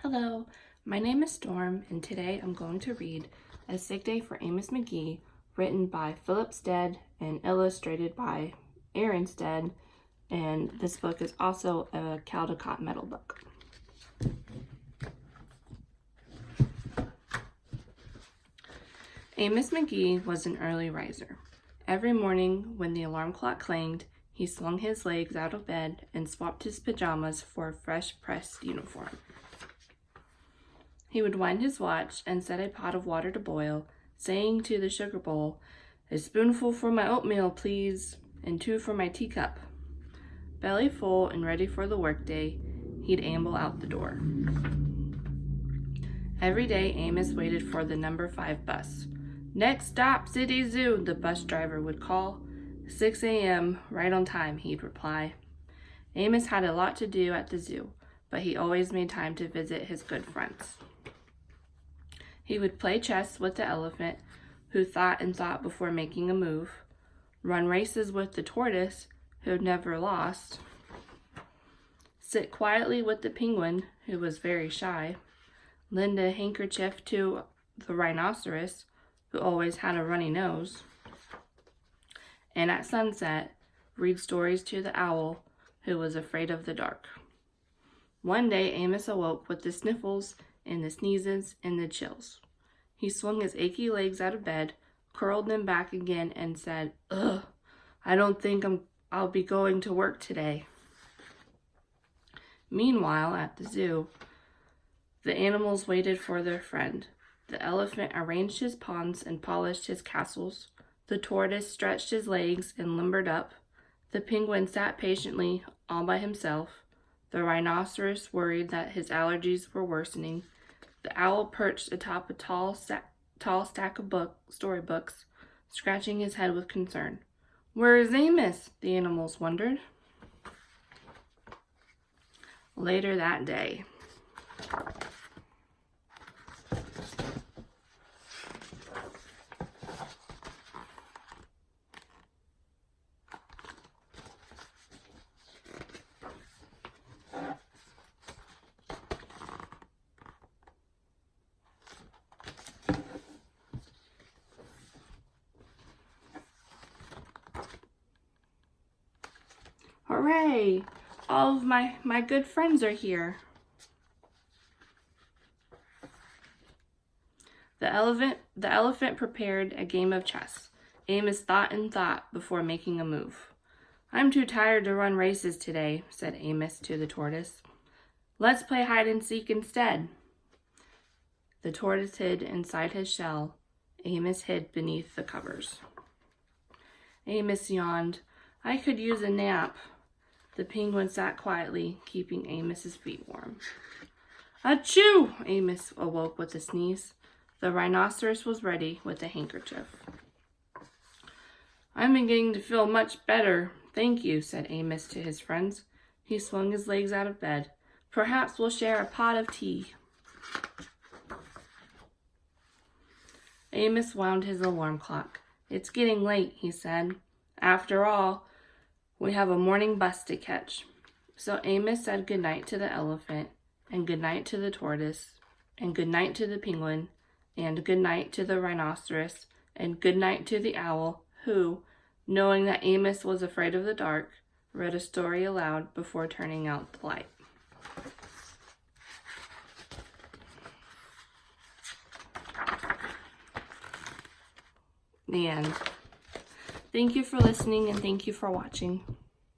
Hello, my name is Storm, and today I'm going to read A Sick Day for Amos McGee, written by Phillip Stead and illustrated by Erin Stead, and this book is also a Caldecott Metal book. Amos McGee was an early riser. Every morning when the alarm clock clanged, he swung his legs out of bed and swapped his pajamas for a fresh pressed uniform. He would wind his watch and set a pot of water to boil, saying to the sugar bowl, "A spoonful for my oatmeal, please, and 2 for my teacup." Belly full and ready for the workday, he'd amble out the door. Every day, Amos waited for the number 5 bus. "Next stop, City Zoo," the bus driver would call. 6 a.m., right on time, he'd reply. Amos had a lot to do at the zoo, but he always made time to visit his good friends. He would play chess with the elephant, who thought and thought before making a move, run races with the tortoise, who never lost, sit quietly with the penguin, who was very shy, lend a handkerchief to the rhinoceros, who always had a runny nose, and at sunset, read stories to the owl, who was afraid of the dark. One day, Amos awoke with the sniffles and the sneezes and the chills. He swung his achy legs out of bed, curled them back again, and said, "Ugh, I don't think I'll be going to work today." Meanwhile, at the zoo, the animals waited for their friend. The elephant arranged his ponds and polished his castles. The tortoise stretched his legs and limbered up. The penguin sat patiently all by himself. The rhinoceros worried that his allergies were worsening. The owl perched atop a tall stack of storybooks, scratching his head with concern. "Where is Amos?" the animals wondered. Later that day. Hooray! All of my good friends are here. The elephant prepared a game of chess. Amos thought and thought before making a move. "I'm too tired to run races today," said Amos to the tortoise. "Let's play hide and seek instead." The tortoise hid inside his shell. Amos hid beneath the covers. Amos yawned. "I could use a nap." The penguin sat quietly, keeping Amos's feet warm. "Achoo!" Amos awoke with a sneeze. The rhinoceros was ready with a handkerchief. "I'm beginning to feel much better, thank you," said Amos to his friends. He swung his legs out of bed. "Perhaps we'll share a pot of tea." Amos wound his alarm clock. "It's getting late," he said. "After all, we have a morning bus to catch." So Amos said goodnight to the elephant, and goodnight to the tortoise, and goodnight to the penguin, and goodnight to the rhinoceros, and goodnight to the owl, who, knowing that Amos was afraid of the dark, read a story aloud before turning out the light. The end. Thank you for listening, and thank you for watching.